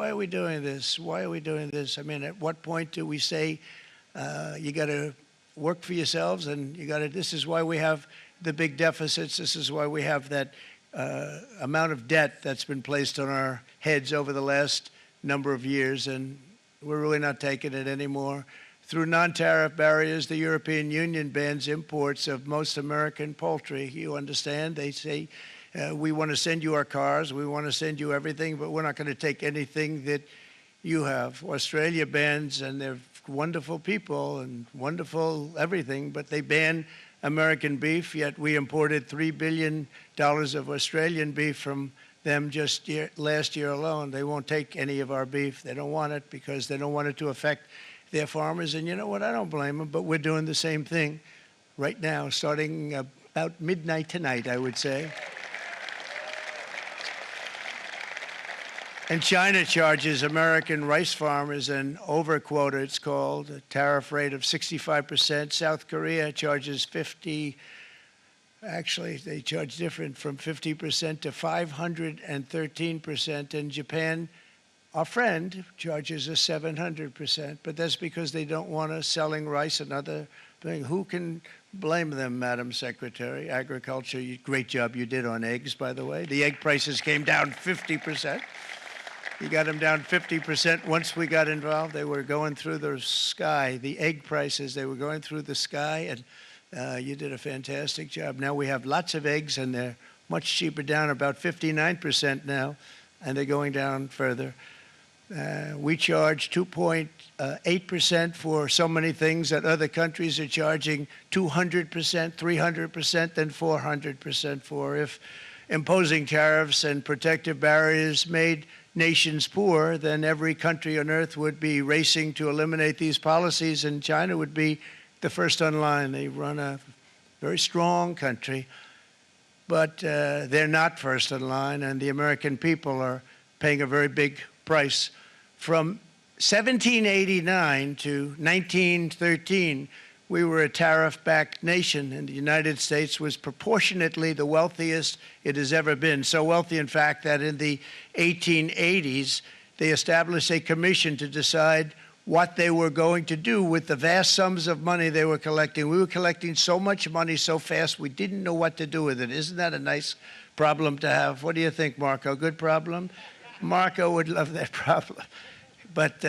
why are we doing this? Why are we doing this? I mean, at what point do we say you got to work for yourselves and you got to, this is why we have the big deficits. This is why we have that amount of debt that's been placed on our heads over the last number of years, and we're really not taking it anymore. Through non-tariff barriers, the European Union bans imports of most American poultry. You understand? They say, we want to send you our cars, we want to send you everything, but we're not going to take anything that you have. Australia bans, and they're wonderful people and wonderful everything, but they ban American beef, yet we imported $3 billion of Australian beef from them just last year alone. They won't take any of our beef. They don't want it because they don't want it to affect their farmers. And you know what? I don't blame them, but we're doing the same thing right now, starting about midnight tonight, I would say. And China charges American rice farmers an overquota, it's called, a tariff rate of 65%. South Korea charges 50%. Actually, they charge different, from 50% to 513%. And Japan, our friend, charges us 700%. But that's because they don't want us selling rice and other things. Who can blame them, Madam Secretary? Agriculture, great job you did on eggs, by the way. The egg prices came down 50%. You got them down 50% once we got involved. They were going through the sky. The egg prices, they were going through the sky, and you did a fantastic job. Now we have lots of eggs, and they're much cheaper, down about 59% now, and they're going down further. We charge 2.8% for so many things that other countries are charging 200%, 300%, and 400% for. If imposing tariffs and protective barriers made nations poor, then every country on earth would be racing to eliminate these policies, and China would be the first on line. They run a very strong country, but they're not first in line, and the American people are paying a very big price. From 1789 to 1913, we were a tariff-backed nation, and the United States was proportionately the wealthiest it has ever been. So wealthy, in fact, that in the 1880s, they established a commission to decide what they were going to do with the vast sums of money they were collecting. We were collecting so much money so fast, we didn't know what to do with it. Isn't that a nice problem to have? What do you think, Marco? Good problem? Marco would love that problem. But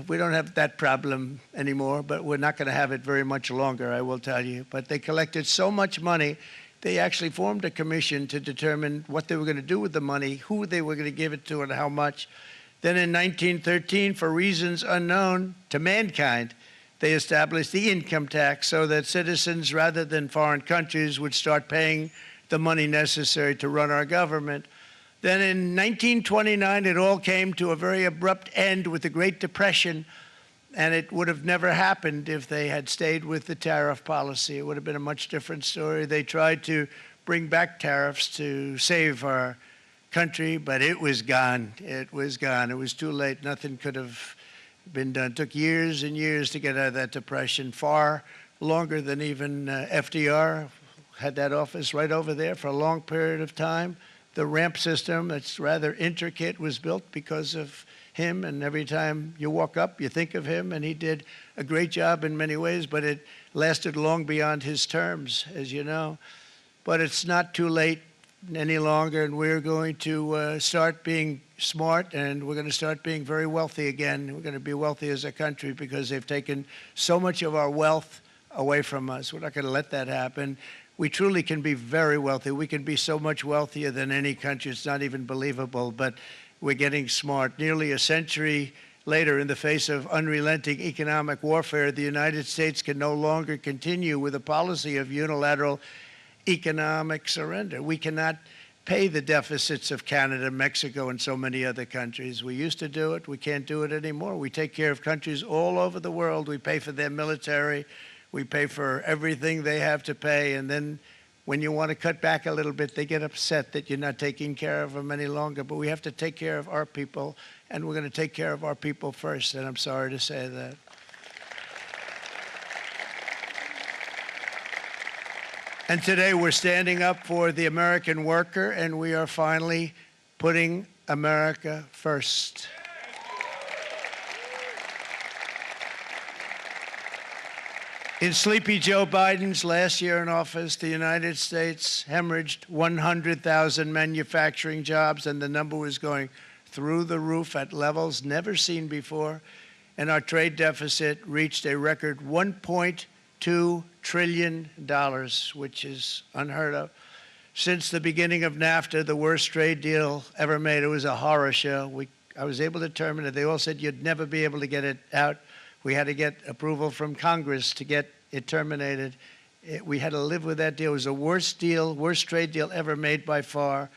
we don't have that problem anymore, but we're not going to have it very much longer, I will tell you. But they collected so much money, they actually formed a commission to determine what they were going to do with the money, who they were going to give it to, and how much. Then in 1913, for reasons unknown to mankind, they established the income tax so that citizens, rather than foreign countries, would start paying the money necessary to run our government. Then in 1929, it all came to a very abrupt end with the Great Depression, and it would have never happened if they had stayed with the tariff policy. It would have been a much different story. They tried to bring back tariffs to save our country, but it was gone. It was gone. It was too late. Nothing could have been done. It took years and years to get out of that depression, far longer than even FDR had that office right over there for a long period of time. The ramp system, that's rather intricate, was built because of him, and every time you walk up, you think of him, and he did a great job in many ways, but it lasted long beyond his terms, as you know. But it's not too late any longer, and we're going to start being smart, and we're going to start being very wealthy again. We're going to be wealthy as a country because they've taken so much of our wealth away from us. We're not going to let that happen. We truly can be very wealthy. We can be so much wealthier than any country. It's not even believable, but we're getting smart. Nearly a century later, in the face of unrelenting economic warfare, the United States can no longer continue with a policy of unilateral economic surrender. We cannot pay the deficits of Canada, Mexico, and so many other countries. We used to do it. We can't do it anymore. We take care of countries all over the world. We pay for their military. We pay for everything they have to pay, and then when you want to cut back a little bit, they get upset that you're not taking care of them any longer. But we have to take care of our people, and we're going to take care of our people first, and I'm sorry to say that. And today we're standing up for the American worker, and we are finally putting America first. In sleepy Joe Biden's last year in office, the United States hemorrhaged 100,000 manufacturing jobs, and the number was going through the roof at levels never seen before. And our trade deficit reached a record $1.2 trillion, which is unheard of. Since the beginning of NAFTA, the worst trade deal ever made, it was a horror show. I was able to terminate it. They all said you'd never be able to get it out. We had to get approval from Congress to get it terminated. We had to live with that deal. It was the worst trade deal ever made by far.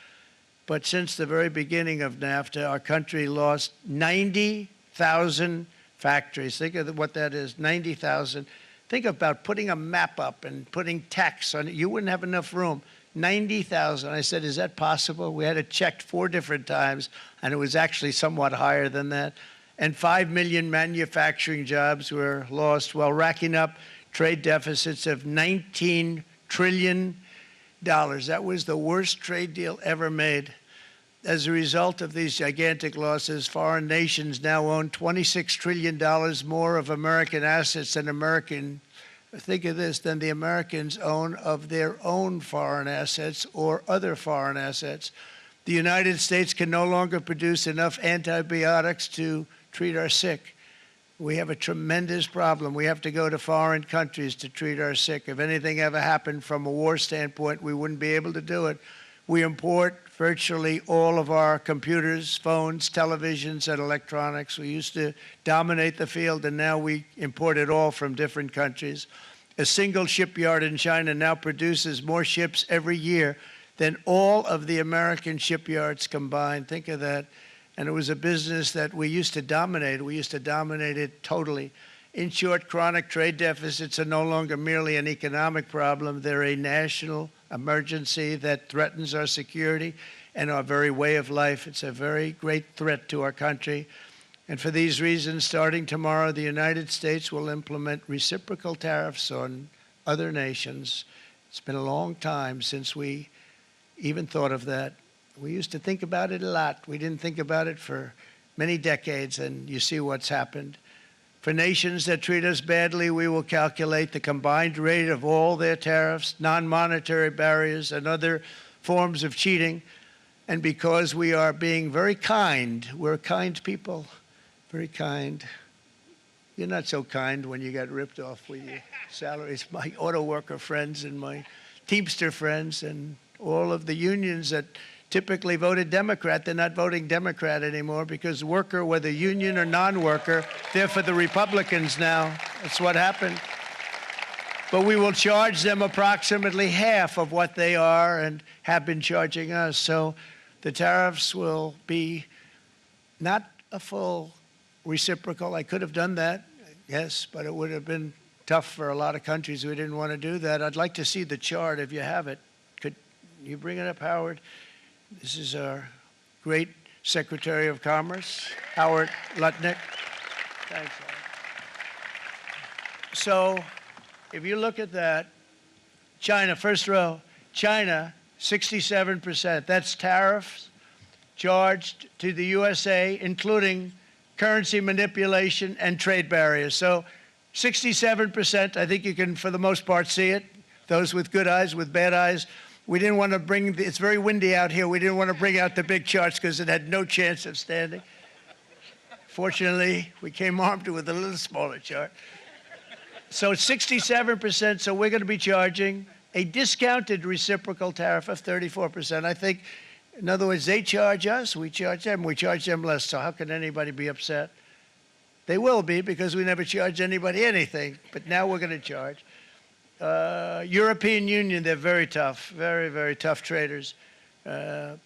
But since the very beginning of NAFTA, our country lost 90,000 factories. Think of what that is, 90,000. Think about putting a map up and putting tax on it. You wouldn't have enough room. 90,000. I said, is that possible? We had it checked 4 different times, and it was actually somewhat higher than that. And 5 million manufacturing jobs were lost while racking up trade deficits of $19 trillion. That was the worst trade deal ever made. As a result of these gigantic losses, foreign nations now own $26 trillion more of American assets than the Americans own of their own foreign assets or other foreign assets. The United States can no longer produce enough antibiotics to treat our sick. We have a tremendous problem. We have to go to foreign countries to treat our sick. If anything ever happened from a war standpoint, we wouldn't be able to do it. We import virtually all of our computers, phones, televisions, and electronics. We used to dominate the field, and now we import it all from different countries. A single shipyard in China now produces more ships every year than all of the American shipyards combined. Think of that. And it was a business that we used to dominate. We used to dominate it totally. In short, chronic trade deficits are no longer merely an economic problem. They're a national emergency that threatens our security and our very way of life. It's a very great threat to our country. And for these reasons, starting tomorrow, the United States will implement reciprocal tariffs on other nations. It's been a long time since we even thought of that. We used to think about it a lot. We didn't think about it for many decades, and you see what's happened. For nations that treat us badly, we will calculate the combined rate of all their tariffs, non-monetary barriers, and other forms of cheating. And because we are being very kind, we're kind people, very kind. You're not so kind when you got ripped off with your salaries. My auto worker friends and my Teamster friends and all of the unions that typically voted Democrat, they're not voting Democrat anymore because worker, whether union or non-worker, they're for the Republicans now. That's what happened. But we will charge them approximately half of what they are and have been charging us. So the tariffs will be not a full reciprocal. I could have done that, yes, but it would have been tough for a lot of countries who didn't want to do that. I'd like to see the chart if you have it. Could you bring it up, Howard? This is our great Secretary of Commerce, Howard Lutnick. Thanks, Howard. So if you look at that, China, first row, China, 67%. That's tariffs charged to the USA, including currency manipulation and trade barriers. So 67%, I think you can, for the most part, see it. Those with good eyes, with bad eyes. We didn't want to bring, it's very windy out here. We didn't want to bring out the big charts because it had no chance of standing. Fortunately, we came armed with a little smaller chart. So 67%, so we're going to be charging a discounted reciprocal tariff of 34%. I think, in other words, they charge us, we charge them less. So how can anybody be upset? They will be because we never charge anybody anything, but now we're going to charge. European Union, they're very tough, very, very tough traders. You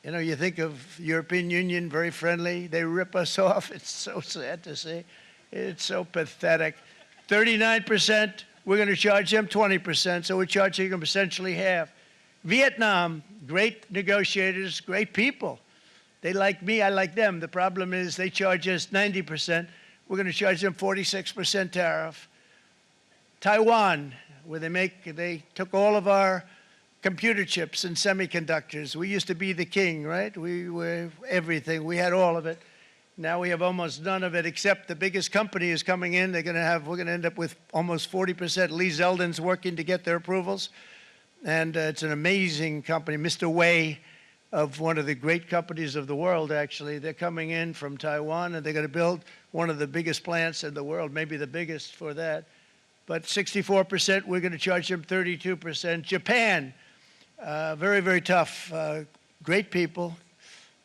know, you think of European Union, very friendly. They rip us off. It's so sad to see. It's so pathetic. 39%, we're going to charge them 20%, so we're charging them essentially half. Vietnam, great negotiators, great people. They like me, I like them. The problem is they charge us 90%. We're going to charge them 46% tariff. Taiwan, where they took all of our computer chips and semiconductors. We used to be the king, right? We were everything. We had all of it. Now we have almost none of it, except the biggest company is coming in. We're going to end up with almost 40%. Lee Zeldin's working to get their approvals. And it's an amazing company. Mr. Wei, of one of the great companies of the world, actually, they're coming in from Taiwan, and they're going to build one of the biggest plants in the world, maybe the biggest for that. But 64%, we're going to charge them 32%. Japan, very, very tough, great people.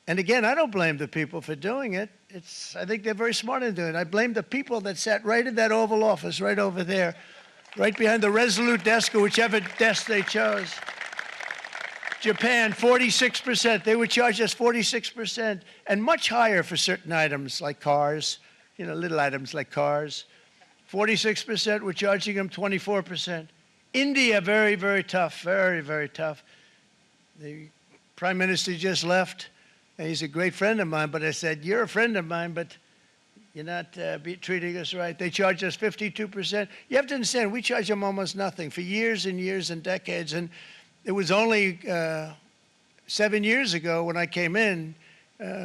And again, I don't blame the people for doing it. I think they're very smart in doing it. I blame the people that sat right in that Oval Office, right over there, right behind the Resolute desk or whichever desk they chose. Japan, 46%. They would charge us 46%, and much higher for certain items like cars, little items like cars. 46%, we're charging them 24%. India, very, very tough, very, very tough. The Prime Minister just left. He's a great friend of mine, but I said, you're a friend of mine, but you're not treating us right. They charge us 52%. You have to understand, we charge them almost nothing for years and years and decades. And it was only 7 years ago when I came in,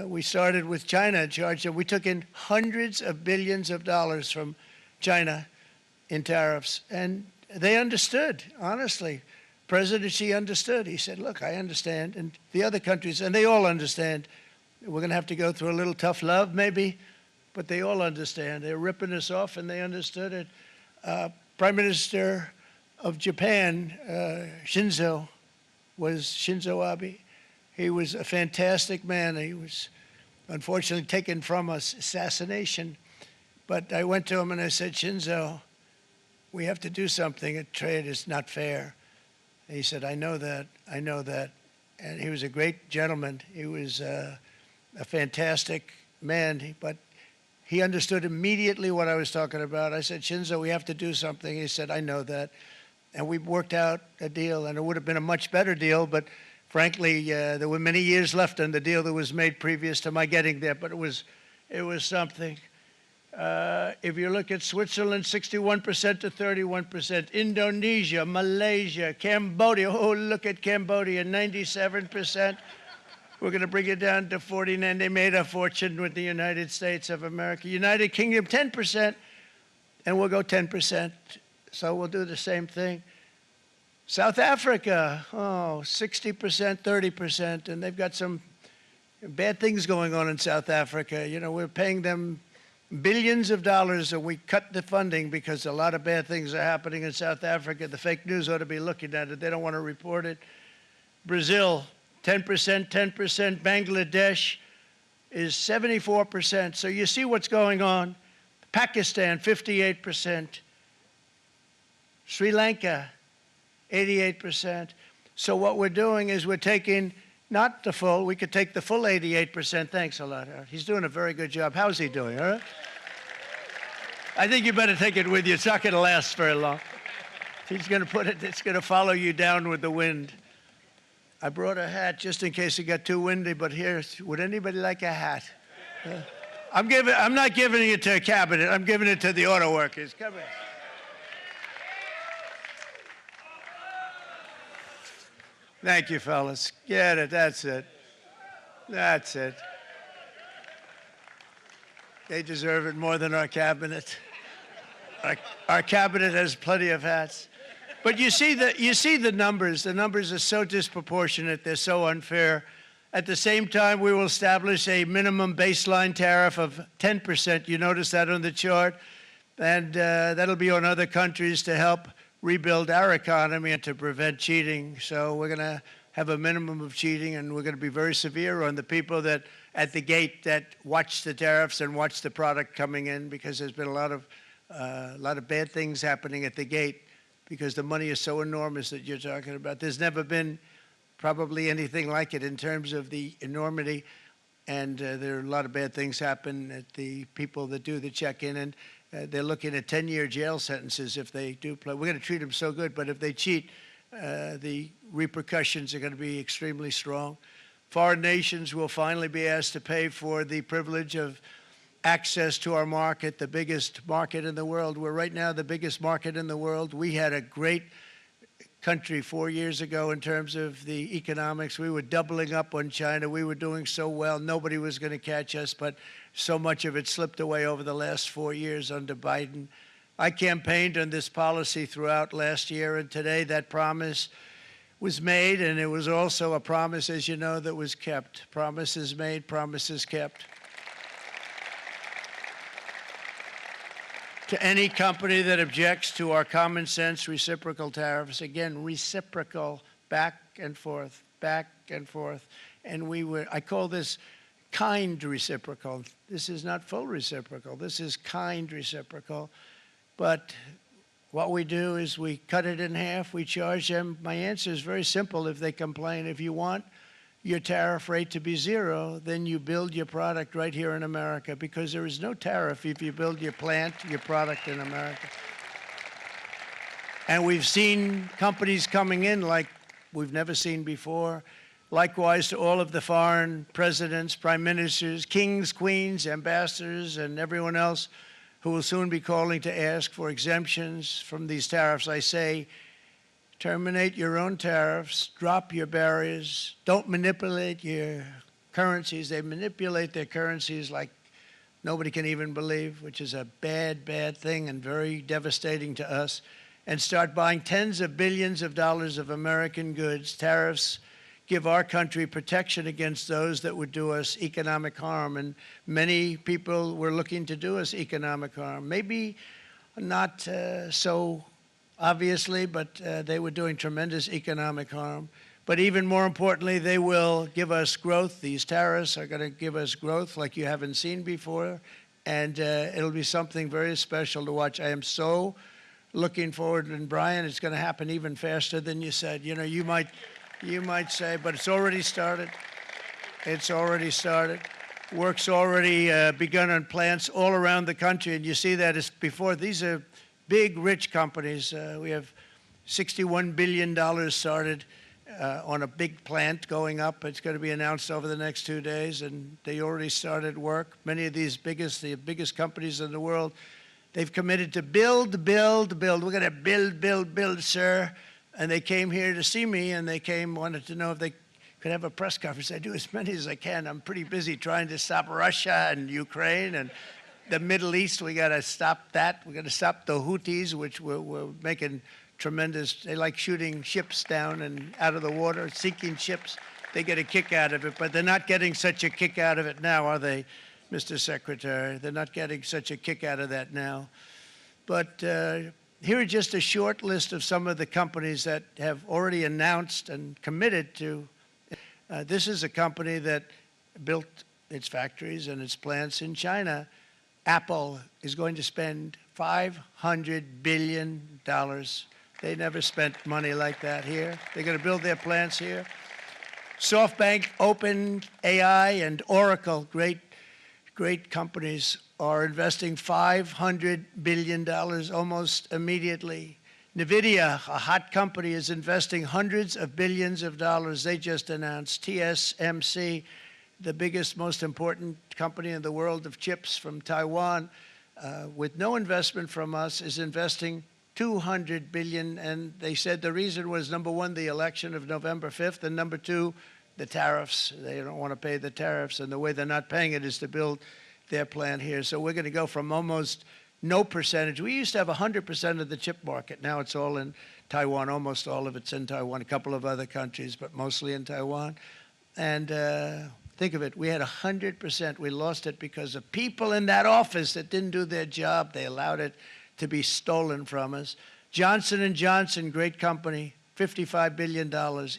we started with China and charged them. We took in hundreds of billions of dollars from China in tariffs. And they understood, honestly. President Xi understood. He said, look, I understand. And the other countries, and they all understand. We're going to have to go through a little tough love, maybe, but they all understand. They're ripping us off, and they understood it. Prime Minister of Japan, Shinzo Abe. He was a fantastic man. He was unfortunately taken from us, assassination. But I went to him and I said, Shinzo, we have to do something. Trade is not fair. He said, I know that, I know that. And he was a great gentleman. He was a fantastic man, but he understood immediately what I was talking about. I said, Shinzo, we have to do something. He said, I know that. And we worked out a deal, and it would have been a much better deal, but frankly, there were many years left on the deal that was made previous to my getting there, but it was something. If you look at Switzerland, 61% to 31%. Indonesia, Malaysia, Cambodia. Oh, look at Cambodia, 97%. We're going to bring it down to 49. They made a fortune with the United States of America. United Kingdom, 10%, and we'll go 10%. So we'll do the same thing. South Africa, 60%, 30%, and they've got some bad things going on in South Africa. We're paying them billions of dollars, and we cut the funding because a lot of bad things are happening in South Africa. The fake news ought to be looking at it. They don't want to report it. Brazil, 10%, 10%. Bangladesh is 74%. So you see what's going on. Pakistan, 58%. Sri Lanka, 88%. So what we're doing is we're taking not the full, we could take the full 88%. Thanks a lot, Howard. He's doing a very good job. How's he doing, all right? I think you better take it with you. It's not going to last very long. He's going to put it, it's going to follow you down with the wind. I brought a hat just in case it got too windy, but here, would anybody like a hat? I'm not giving it to a cabinet. I'm giving it to the auto workers. Come here. Thank you, fellas. Get it. That's it. That's it. They deserve it more than our cabinet. Our cabinet has plenty of hats. But you see the numbers. The numbers are so disproportionate. They're so unfair. At the same time, we will establish a minimum baseline tariff of 10%. You notice that on the chart. And that'll be on other countries to help rebuild our economy and to prevent cheating. So we're going to have a minimum of cheating, and we're going to be very severe on the people that at the gate that watch the tariffs and watch the product coming in, because there's been a lot of bad things happening at the gate because the money is so enormous that you're talking about. There's never been probably anything like it in terms of the enormity, and there are a lot of bad things happen at the people that do the check-in, and they're looking at 10-year jail sentences if they do play. We're going to treat them so good, but if they cheat, the repercussions are going to be extremely strong. Foreign nations will finally be asked to pay for the privilege of access to our market, the biggest market in the world. We're right now the biggest market in the world. We had a great country 4 years ago in terms of the economics. We were doubling up on China. We were doing so well. Nobody was going to catch us, but so much of it slipped away over the last 4 years under Biden. I campaigned on this policy throughout last year, and today that promise was made, and it was also a promise, as you know, that was kept. Promises made, promises kept. To any company that objects to our common sense reciprocal tariffs, again, reciprocal, back and forth, back and forth. And I call this kind reciprocal. This is not full reciprocal. This is kind reciprocal. But what we do is we cut it in half. We charge them. My answer is very simple if they complain. If you want your tariff rate to be zero, then you build your product right here in America, because there is no tariff if you build your plant, your product in America. And we've seen companies coming in like we've never seen before. Likewise to all of the foreign presidents, prime ministers, kings, queens, ambassadors, and everyone else who will soon be calling to ask for exemptions from these tariffs. I say, terminate your own tariffs, drop your barriers, don't manipulate your currencies. They manipulate their currencies like nobody can even believe, which is a bad, bad thing and very devastating to us. And start buying tens of billions of dollars of American goods. Tariffs give our country protection against those that would do us economic harm. And many people were looking to do us economic harm. Maybe not so obviously, but they were doing tremendous economic harm. But even more importantly, they will give us growth. These tariffs are going to give us growth like you haven't seen before, and it'll be something very special to watch. I am so looking forward, and Brian, it's going to happen even faster than you said. You know, you might say, but it's already started. It's already started. Work's already begun on plants all around the country, and you see that as before. These are big, rich companies. We have $61 billion started on a big plant going up. It's going to be announced over the next 2 days, and they already started work. Many of these the biggest companies in the world, they've committed to build, build, build. We're going to build, build, build, sir. And they came here to see me, and they wanted to know if they could have a press conference. I do as many as I can. I'm pretty busy trying to stop Russia and Ukraine and the Middle East. We got to stop that. We got to stop the Houthis, which we're making tremendous. They like shooting ships down and out of the water, sinking ships. They get a kick out of it, but they're not getting such a kick out of it now, are they, Mr. Secretary? They're not getting such a kick out of that now. But here are just a short list of some of the companies that have already announced and committed to. This is a company that built its factories and its plants in China. Apple is going to spend $500 billion. They never spent money like that here. They're going to build their plants here. SoftBank, OpenAI, and Oracle, great companies, are investing $500 billion almost immediately. NVIDIA, a hot company, is investing hundreds of billions of dollars. They just announced. TSMC, the biggest, most important company in the world of chips from Taiwan, with no investment from us, is investing $200 billion. And they said the reason was, number one, the election of November 5th, and number two, the tariffs. They don't want to pay the tariffs, and the way they're not paying it is to build their plant here. So we're going to go from almost no percentage. We used to have 100% of the chip market. Now it's all in Taiwan. Almost all of it's in Taiwan, a couple of other countries, but mostly in Taiwan. And think of it, we had 100%. We lost it because of people in that office that didn't do their job. They allowed it to be stolen from us. Johnson & Johnson, great company, $55 billion.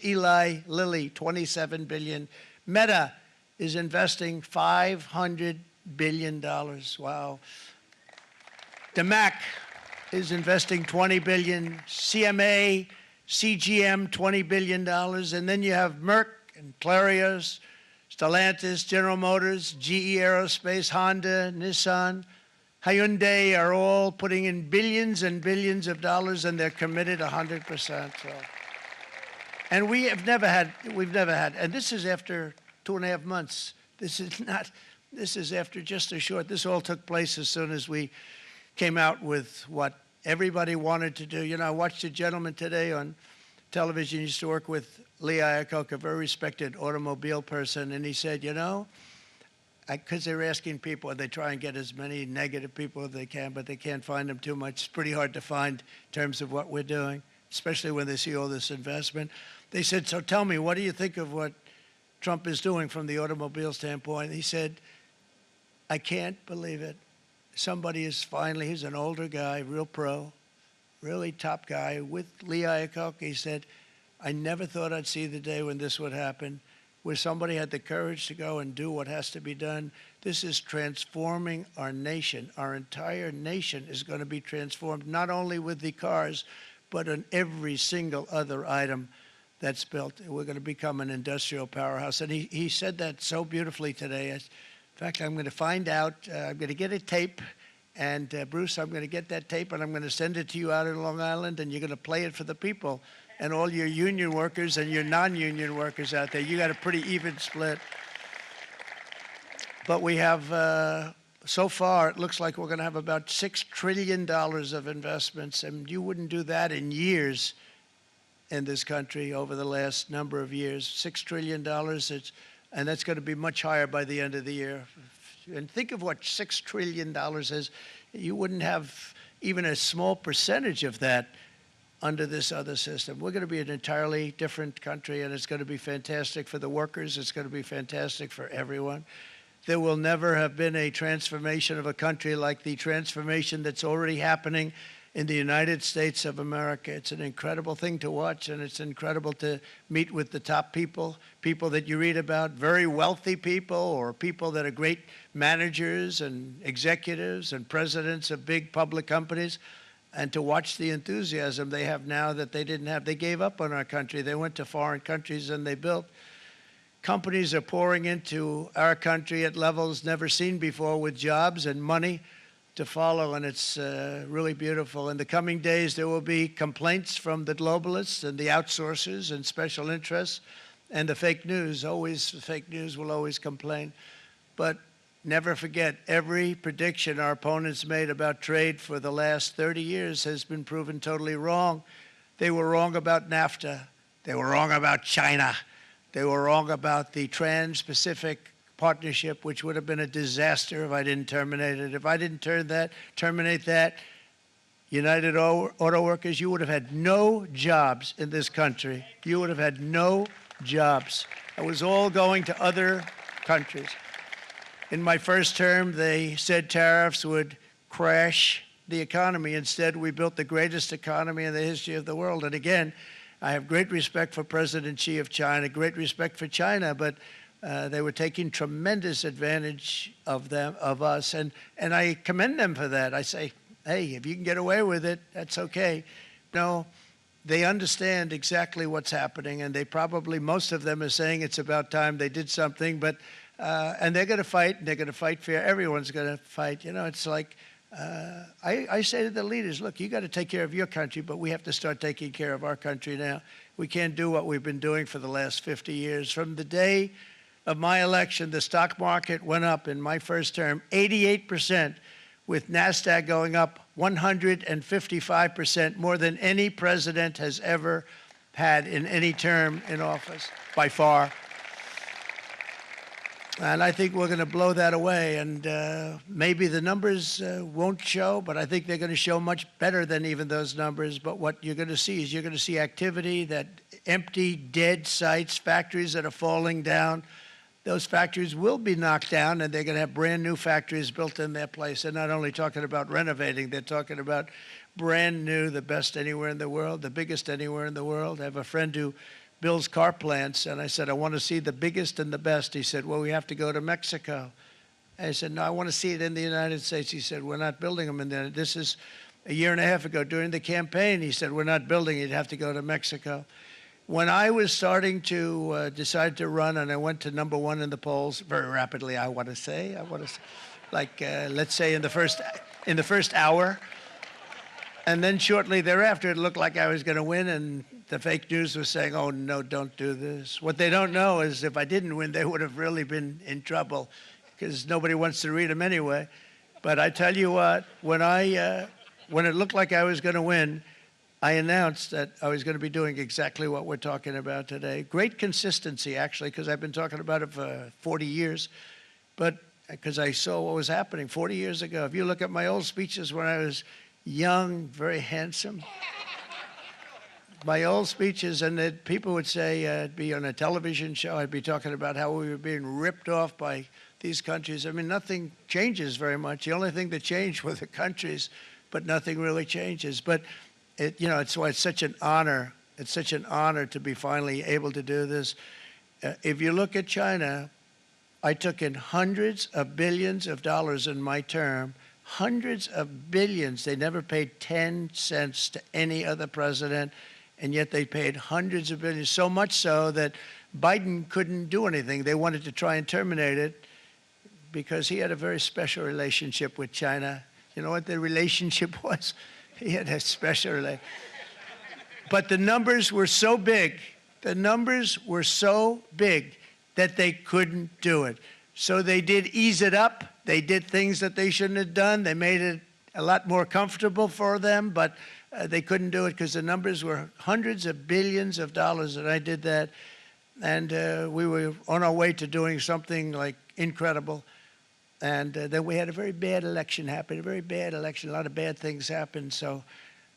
Eli Lilly, $27 billion. Meta is investing $500 billion. Wow. DeMac is investing $20 billion. CMA, CGM, $20 billion. And then you have Merck and Clarios, Stellantis, General Motors, GE Aerospace, Honda, Nissan, Hyundai are all putting in billions and billions of dollars, and they're committed 100%. So. And we've never had, and this is after 2.5 months. This is after just a short, this all took place as soon as we came out with what everybody wanted to do. You know, I watched a gentleman today on television, used to work with Lee Iacocca, a very respected automobile person, and he said, you know, because they're asking people, they try and get as many negative people as they can, but they can't find them too much. It's pretty hard to find in terms of what we're doing, especially when they see all this investment. They said, so tell me, what do you think of what Trump is doing from the automobile standpoint? He said, I can't believe it. Somebody is finally, he's an older guy, real pro, really top guy, with Lee Iacocca. He said, I never thought I'd see the day when this would happen, where somebody had the courage to go and do what has to be done. This is transforming our nation. Our entire nation is going to be transformed, not only with the cars, but on every single other item that's built. We're going to become an industrial powerhouse. And he said that so beautifully today. In fact, I'm going to find out, I'm going to get a tape, and Bruce, I'm going to get that tape, and I'm going to send it to you out in Long Island, and you're going to play it for the people. And all your union workers and your non-union workers out there, you got a pretty even split. But we have, so far, it looks like we're going to have about $6 trillion of investments, and you wouldn't do that in years in this country over the last number of years. $6 trillion, and that's going to be much higher by the end of the year. And think of what $6 trillion is. You wouldn't have even a small percentage of that under this other system. We're going to be an entirely different country, and it's going to be fantastic for the workers. It's going to be fantastic for everyone. There will never have been a transformation of a country like the transformation that's already happening in the United States of America. It's an incredible thing to watch, and it's incredible to meet with the top people, people that you read about, very wealthy people, or people that are great managers and executives and presidents of big public companies, and to watch the enthusiasm they have now that they didn't have. They gave up on our country. They went to foreign countries and they built. Companies are pouring into our country at levels never seen before, with jobs and money to follow, and it's really beautiful. In the coming days, there will be complaints from the globalists and the outsourcers and special interests and the fake news. Always, the fake news will always complain. But never forget, every prediction our opponents made about trade for the last 30 years has been proven totally wrong. They were wrong about NAFTA. They were wrong about China. They were wrong about the Trans-Pacific Partnership, which would have been a disaster if I didn't terminate it. If I didn't terminate that, United Auto Workers, you would have had no jobs in this country. You would have had no jobs. It was all going to other countries. In my first term, they said tariffs would crash the economy. Instead, we built the greatest economy in the history of the world. And again, I have great respect for President Xi of China, great respect for China, but they were taking tremendous advantage of us, and I commend them for that. I say, hey, if you can get away with it, that's okay. No, they understand exactly what's happening, and they probably, most of them are saying it's about time they did something, but and they're going to fight, and they're going to fight fair. Everyone's going to fight. You know, it's like, I say to the leaders, look, you got to take care of your country, but we have to start taking care of our country now. We can't do what we've been doing for the last 50 years. From the day of my election, the stock market went up in my first term 88%, with NASDAQ going up 155%, more than any president has ever had in any term in office, by far. And I think we're going to blow that away. And maybe the numbers won't show, but I think they're going to show much better than even those numbers. But what you're going to see is you're going to see activity, that empty, dead sites, factories that are falling down. Those factories will be knocked down, and they're going to have brand new factories built in their place. They're not only talking about renovating, they're talking about brand new, the best anywhere in the world, the biggest anywhere in the world. I have a friend who builds car plants, and I said, I want to see the biggest and the best. He said, well, we have to go to Mexico. I said, no, I want to see it in the United States. He said, we're not building them in there. This is a year and a half ago during the campaign. He said, we're not building it. You'd have to go to Mexico. When I was starting to decide to run, and I went to #1 in the polls very rapidly, I want to say, like, let's say in the first hour. And then shortly thereafter, it looked like I was going to win, and the fake news was saying, oh, no, don't do this. What they don't know is if I didn't win, they would have really been in trouble, because nobody wants to read them anyway. But I tell you what, when it looked like I was going to win, I announced that I was going to be doing exactly what we're talking about today. Great consistency, actually, because I've been talking about it for 40 years, but because I saw what was happening 40 years ago. If you look at my old speeches when I was young, very handsome, my old speeches, and that people would say, I'd be on a television show, I'd be talking about how we were being ripped off by these countries. I mean, nothing changes very much. The only thing that changed were the countries, but nothing really changes. But it's why it's such an honor. It's such an honor to be finally able to do this. If you look at China, I took in hundreds of billions of dollars in my term, hundreds of billions. They never paid 10 cents to any other president, and yet they paid hundreds of billions, so much so that Biden couldn't do anything. They wanted to try and terminate it because he had a very special relationship with China. You know what the relationship was? He had a special relationship. But the numbers were so big, that they couldn't do it. So they did ease it up. They did things that they shouldn't have done. They made it a lot more comfortable for them, but they couldn't do it because the numbers were hundreds of billions of dollars, and I did that. And we were on our way to doing something like incredible. And then we had a very bad election happen, a very bad election. A lot of bad things happened. So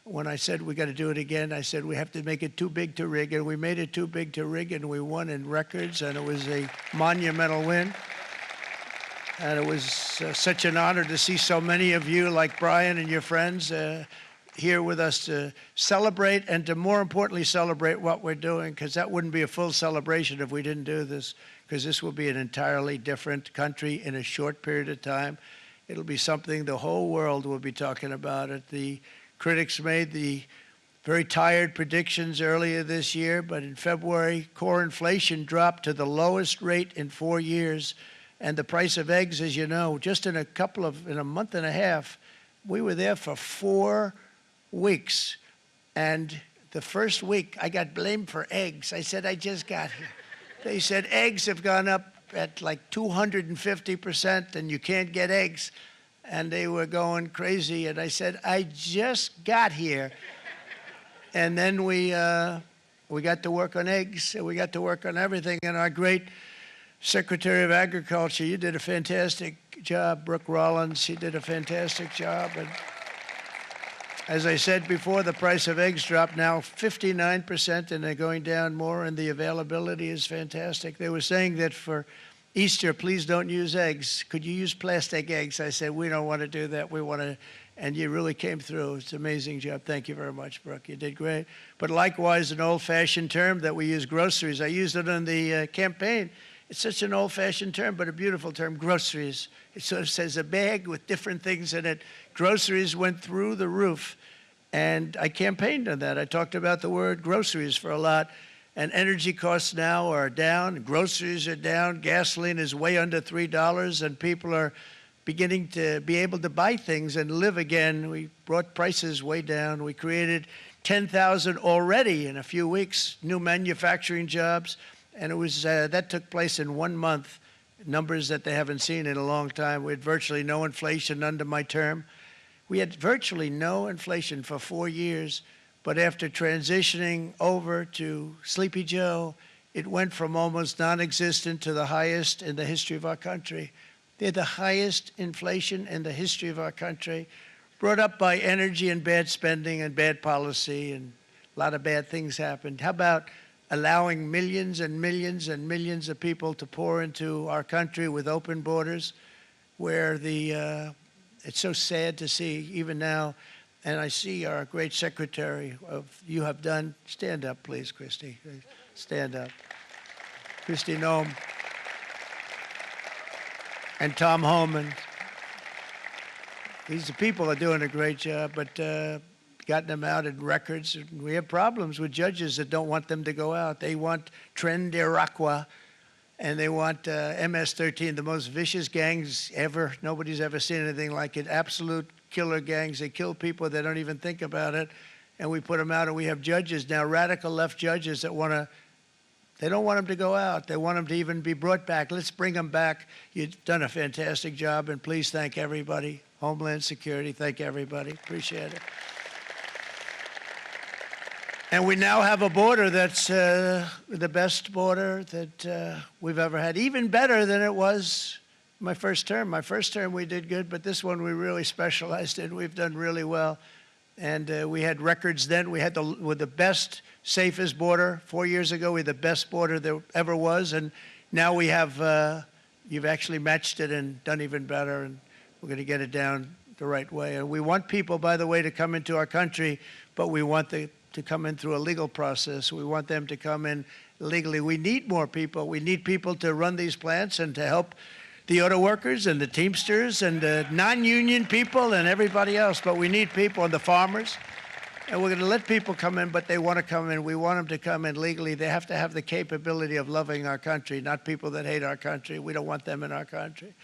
when I said we got to do it again, I said we have to make it too big to rig. And we made it too big to rig, and we won in records, and it was a monumental win. And it was such an honor to see so many of you, like Brian and your friends, here with us to celebrate, and to more importantly celebrate what we're doing, because that wouldn't be a full celebration if we didn't do this, because this will be an entirely different country in a short period of time. It'll be something the whole world will be talking about it. The critics made the very tired predictions earlier this year, but in February, core inflation dropped to the lowest rate in 4 years, and the price of eggs, as you know, just in a month and a half, we were there for 4 weeks. And the first week, I got blamed for eggs. I said, I just got here. They said, eggs have gone up at like 250%, and you can't get eggs. And they were going crazy. And I said, I just got here. And then we got to work on eggs, and we got to work on everything. And our great Secretary of Agriculture, you did a fantastic job. Brooke Rollins, she did a fantastic job. And as I said before, the price of eggs dropped now 59%, and they're going down more, and the availability is fantastic. They were saying that for Easter, please don't use eggs. Could you use plastic eggs? I said, we don't want to do that. We want to, and you really came through. It's an amazing job. Thank you very much, Brooke. You did great. But likewise, an old-fashioned term that we use, groceries. I used it in the campaign. It's such an old-fashioned term, but a beautiful term, groceries. It sort of says a bag with different things in it. Groceries went through the roof, and I campaigned on that. I talked about the word groceries for a lot, and energy costs now are down, groceries are down, gasoline is way under $3, and people are beginning to be able to buy things and live again. We brought prices way down. We created 10,000 already in a few weeks, new manufacturing jobs. And it was that took place in 1 month, numbers that they haven't seen in a long time. We had virtually no inflation under my term. We had virtually no inflation for 4 years, but after transitioning over to Sleepy Joe, it went from almost non-existent to the highest in the history of our country. They had the highest inflation in the history of our country, brought up by energy and bad spending and bad policy, and a lot of bad things happened. How about allowing millions and millions and millions of people to pour into our country with open borders, where it's so sad to see even now. And I see our great secretary you have done. Stand up, please, Christy. Stand up. Christy Nome and Tom Homan. These people are doing a great job, but gotten them out in records. We have problems with judges that don't want them to go out. They want Tren de Aragua, and they want MS-13, the most vicious gangs ever. Nobody's ever seen anything like it. Absolute killer gangs. They kill people. They don't even think about it. And we put them out, and we have judges now, radical left judges that they don't want them to go out. They want them to even be brought back. Let's bring them back. You've done a fantastic job, and please thank everybody. Homeland Security, thank everybody. Appreciate it. And we now have a border that's the best border that we've ever had, even better than it was my first term. My first term we did good, but this one we really specialized in. We've done really well. And we had records then. We had the best, safest border. 4 years ago, we had the best border there ever was. And now we have, you've actually matched it and done even better. And we're going to get it down the right way. And we want people, by the way, to come into our country, but we want to come in through a legal process. We want them to come in legally. We need more people. We need people to run these plants and to help the auto workers and the Teamsters and the non-union people and everybody else. But we need people and the farmers. And we're going to let people come in, but they want to come in. We want them to come in legally. They have to have the capability of loving our country, not people that hate our country. We don't want them in our country.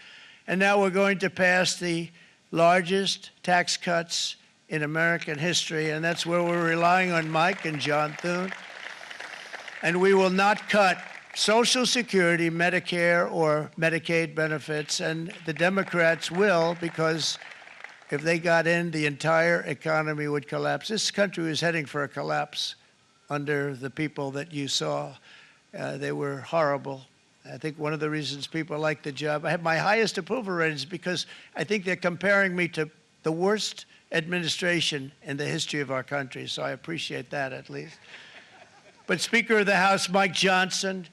And now we're going to pass the largest tax cuts in American history, and that's where we're relying on Mike and John Thune. And we will not cut Social Security, Medicare, or Medicaid benefits, and the Democrats will, because if they got in, the entire economy would collapse. This country was heading for a collapse under the people that you saw. They were horrible. I think one of the reasons people like the job, I have my highest approval ratings because I think they're comparing me to the worst administration in the history of our country, so I appreciate that at least. But Speaker of the House Mike Johnson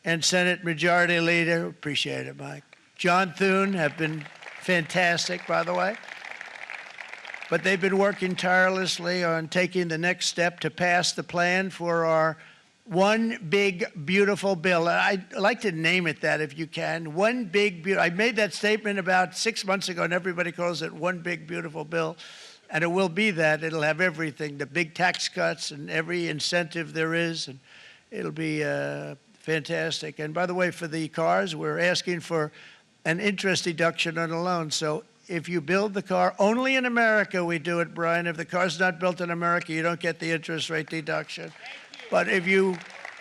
and Senate Majority Leader, appreciate it, Mike, John Thune have been fantastic, by the way. But they've been working tirelessly on taking the next step to pass the plan for our one big, beautiful bill. I'd like to name it that if you can. One big, beautiful. I made that statement about 6 months ago, and everybody calls it one big, beautiful bill. And it will be that. It'll have everything, the big tax cuts and every incentive there is. And it'll be fantastic. And by the way, for the cars, we're asking for an interest deduction on a loan. So if you build the car, only in America we do it, Brian. If the car's not built in America, you don't get the interest rate deduction. But if you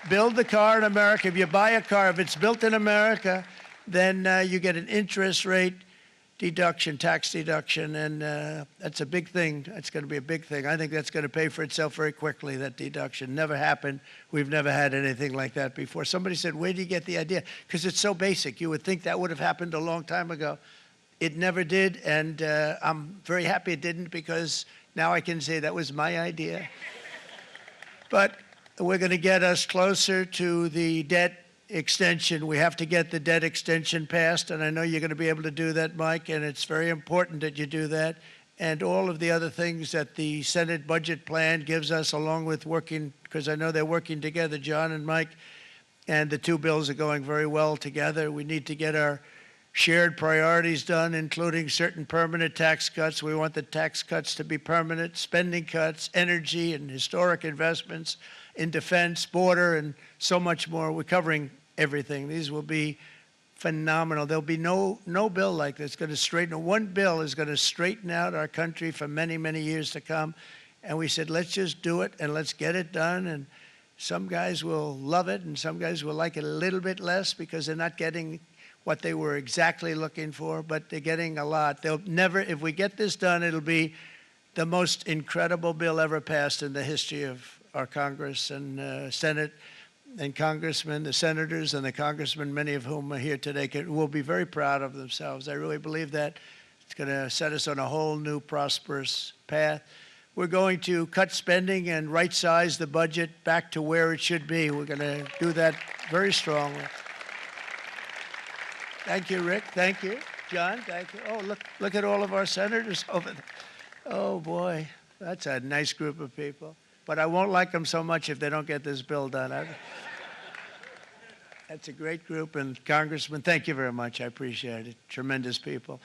build the car in America, if you buy a car, if it's built in America, then you get an interest rate deduction, tax deduction, and that's a big thing. That's going to be a big thing. I think that's going to pay for itself very quickly, that deduction. Never happened. We've never had anything like that before. Somebody said, where do you get the idea? Because it's so basic. You would think that would have happened a long time ago. It never did, and I'm very happy it didn't because now I can say that was my idea. But we're going to get us closer to the debt extension. We have to get the debt extension passed, and I know you're going to be able to do that, Mike, and it's very important that you do that. And all of the other things that the Senate budget plan gives us, along with working, because I know they're working together, John and Mike, and the two bills are going very well together. We need to get our shared priorities done, including certain permanent tax cuts. We want the tax cuts to be permanent, spending cuts, energy and historic investments in defense, border, and so much more. We're covering everything. These will be phenomenal. There'll be no bill like this going to straighten. One bill is going to straighten out our country for many, many years to come. And we said, let's just do it and let's get it done. And some guys will love it and some guys will like it a little bit less because they're not getting what they were exactly looking for, but they're getting a lot. They'll never, if we get this done, it'll be the most incredible bill ever passed in the history of our Congress and Senate and congressmen, the senators and the congressmen, many of whom are here today, will be very proud of themselves. I really believe that. It's going to set us on a whole new prosperous path. We're going to cut spending and right-size the budget back to where it should be. We're going to do that very strongly. Thank you, Rick. Thank you. John, thank you. Oh, look at all of our senators over there. Oh, boy. That's a nice group of people. But I won't like them so much if they don't get this bill done. That's a great group. And Congressman, thank you very much. I appreciate it. Tremendous people.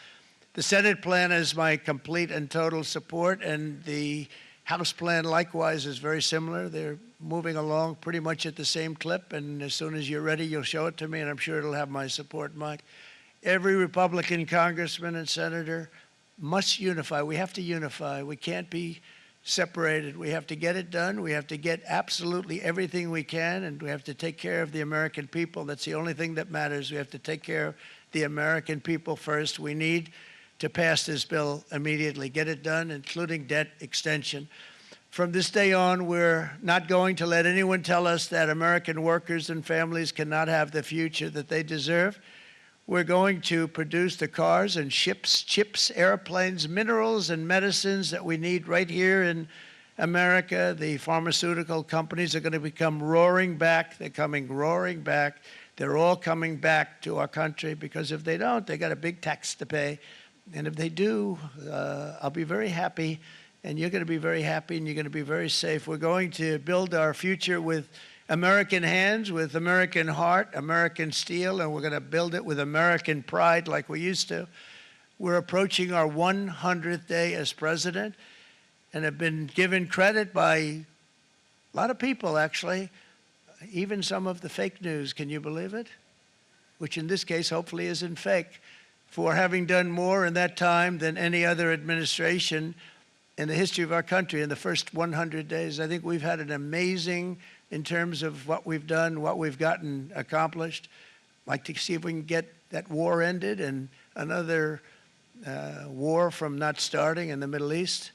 The Senate plan has my complete and total support, and the House plan likewise is very similar. They're moving along pretty much at the same clip, and as soon as you're ready, you'll show it to me, and I'm sure it'll have my support, Mike. Every Republican congressman and senator must unify. We have to unify. We can't be separated. We have to get it done. We have to get absolutely everything we can, and we have to take care of the American people. That's the only thing that matters. We have to take care of the American people first. We need to pass this bill immediately, get it done, including debt extension. from this day on, we're not going to let anyone tell us that American workers and families cannot have the future that they deserve. We're going to produce the cars and ships, chips, airplanes, minerals, and medicines that we need right here in America. The pharmaceutical companies are going to become roaring back. They're coming roaring back. They're all coming back to our country, because if they don't, they got a big tax to pay. And if they do, I'll be very happy, and you're going to be very happy, and you're going to be very safe. We're going to build our future with American hands, with American heart, American steel, and we're going to build it with American pride like we used to. We're approaching our 100th day as president, and have been given credit by a lot of people, actually, even some of the fake news. Can you believe it? Which in this case, hopefully, isn't fake, for having done more in that time than any other administration in the history of our country in the first 100 days. I think we've had an amazing, in terms of what we've done, what we've gotten accomplished. I'd like to see if we can get that war ended and another war from not starting in the Middle East.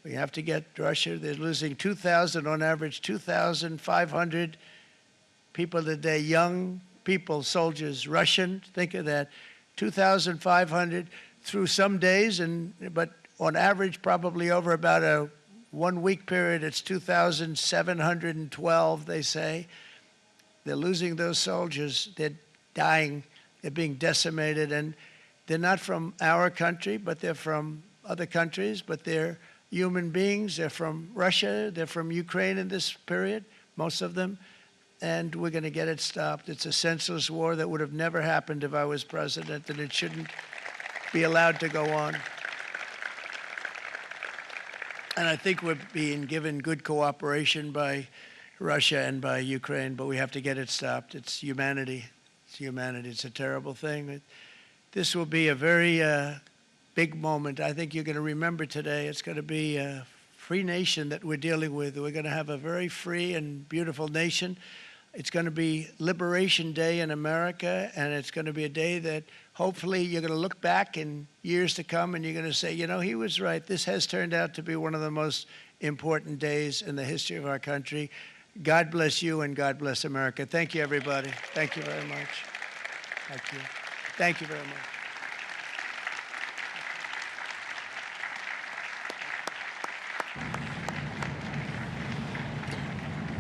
We have to get Russia. They're losing 2,000 on average, 2,500 people a day, young people, soldiers, Russian. Think of that, 2,500 through some days, but on average, probably over about a 1 week period, it's 2,712, they say. They're losing those soldiers. They're dying. They're being decimated. And they're not from our country, but they're from other countries. But they're human beings. They're from Russia. They're from Ukraine in this period, most of them. And we're going to get it stopped. It's a senseless war that would have never happened if I was president, and it shouldn't be allowed to go on. And I think we're being given good cooperation by Russia and by Ukraine, but we have to get it stopped. It's humanity. It's humanity. It's a terrible thing. This will be a very big moment. I think you're going to remember today. It's going to be a free nation that we're dealing with. We're going to have a very free and beautiful nation. It's going to be Liberation Day in America, and it's going to be a day that hopefully you're going to look back in years to come and you're going to say, you know, he was right. This has turned out to be one of the most important days in the history of our country. God bless you and God bless America. Thank you, everybody. Thank you very much. Thank you. Thank you very much.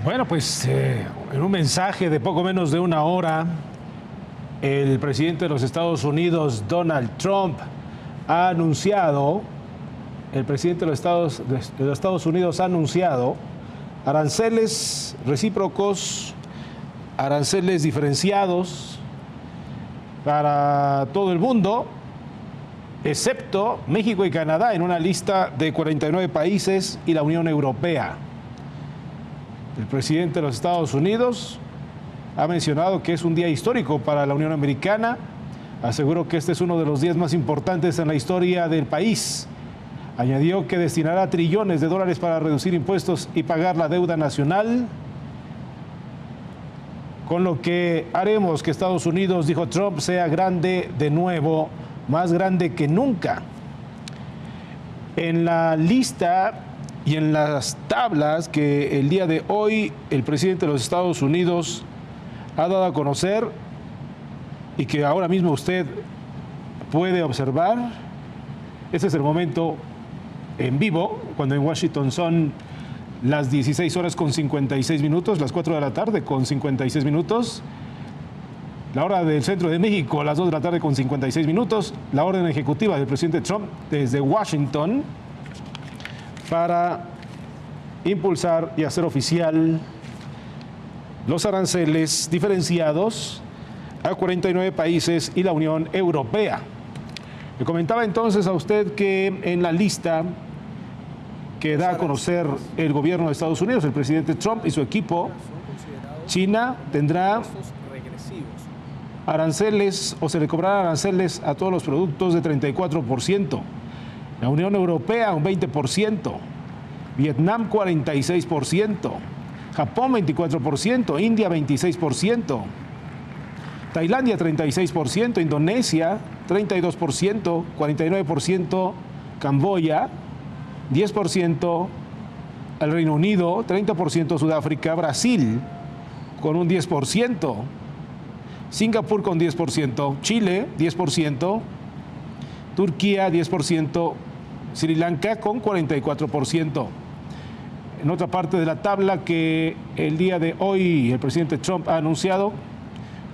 Bueno, pues en un mensaje de poco menos de una hora, el presidente de los Estados Unidos, Donald Trump, ha anunciado, el presidente de los Estados Unidos ha anunciado aranceles recíprocos, aranceles diferenciados para todo el mundo, excepto México y Canadá, en una lista de 49 países y la Unión Europea. El presidente de los Estados Unidos ha mencionado que es un día histórico para la Unión Americana. Aseguró que este es uno de los días más importantes en la historia del país. Añadió que destinará trillones de dólares para reducir impuestos y pagar la deuda nacional, con lo que haremos que Estados Unidos, dijo Trump, sea grande de nuevo, más grande que nunca. En la lista y en las tablas que el día de hoy el presidente de los Estados Unidos ha dado a conocer y que ahora mismo usted puede observar, este es el momento en vivo, cuando en Washington son las 16 horas con 56 minutos, las 4 de la tarde con 56 minutos, la hora del centro de México, las 2 de la tarde con 56 minutos, la orden ejecutiva del presidente Trump desde Washington para impulsar y hacer oficial los aranceles diferenciados a 49 países y la Unión Europea. Le comentaba entonces a usted que en la lista que da a conocer el gobierno de Estados Unidos, el presidente Trump y su equipo, China tendrá aranceles o se le cobrará aranceles a todos los productos de 34%. La Unión Europea un 20%, Vietnam 46%, Japón 24%, India 26%, Tailandia 36%, Indonesia 32%, 49% Camboya, 10% al Reino Unido, 30% Sudáfrica, Brasil con un 10%, Singapur con 10%, Chile 10%, Turquía 10%, Sri Lanka con 44%. En otra parte de la tabla que el día de hoy el presidente Trump ha anunciado,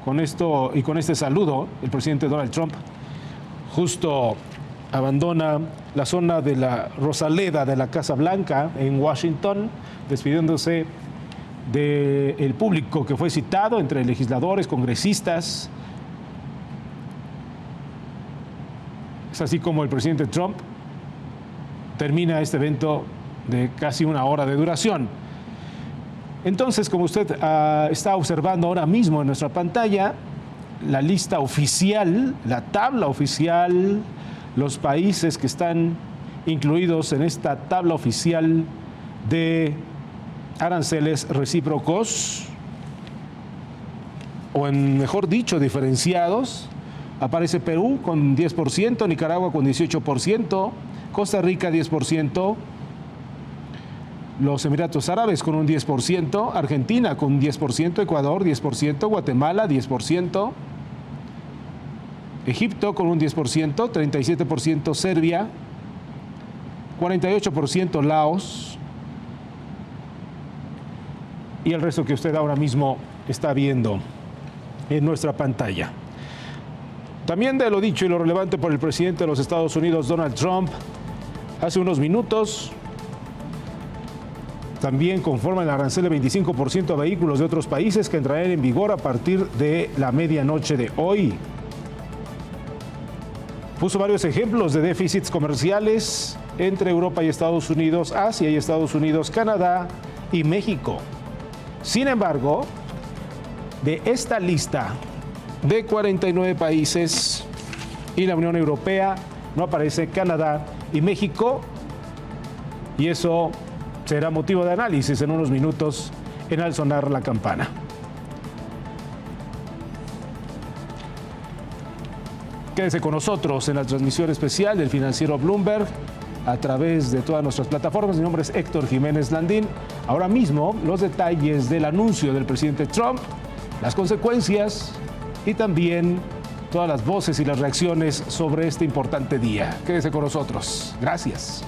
con esto y con este saludo, el presidente Donald Trump justo abandona la zona de la Rosaleda de la Casa Blanca en Washington, despidiéndose del público que fue citado entre legisladores, congresistas. Es así como el presidente Trump termina este evento de casi una hora de duración. Entonces, como usted está observando ahora mismo en nuestra pantalla, la lista oficial, la tabla oficial, los países que están incluidos en esta tabla oficial de aranceles recíprocos, o en mejor dicho, diferenciados. Aparece Perú con 10%, Nicaragua con 18%, Costa Rica 10%, los Emiratos Árabes con un 10%, Argentina con un 10%, Ecuador 10%, Guatemala 10%, Egipto con un 10%, 37% Serbia, 48% Laos y el resto que usted ahora mismo está viendo en nuestra pantalla. También de lo dicho y lo relevante por el presidente de los Estados Unidos, Donald Trump, hace unos minutos, también conforma el arancel de 25% a vehículos de otros países que entrarán en vigor a partir de la medianoche de hoy. Puso varios ejemplos de déficits comerciales entre Europa y Estados Unidos, Asia y Estados Unidos, Canadá y México. Sin embargo, de esta lista de 49 países y la Unión Europea no aparece Canadá y México, y eso será motivo de análisis en unos minutos en al sonar la campana. Quédese con nosotros en la transmisión especial del Financiero Bloomberg a través de todas nuestras plataformas. Mi nombre es Héctor Jiménez Landín. Ahora mismo los detalles del anuncio del presidente Trump, las consecuencias y también todas las voces y las reacciones sobre este importante día. Quédese con nosotros. Gracias.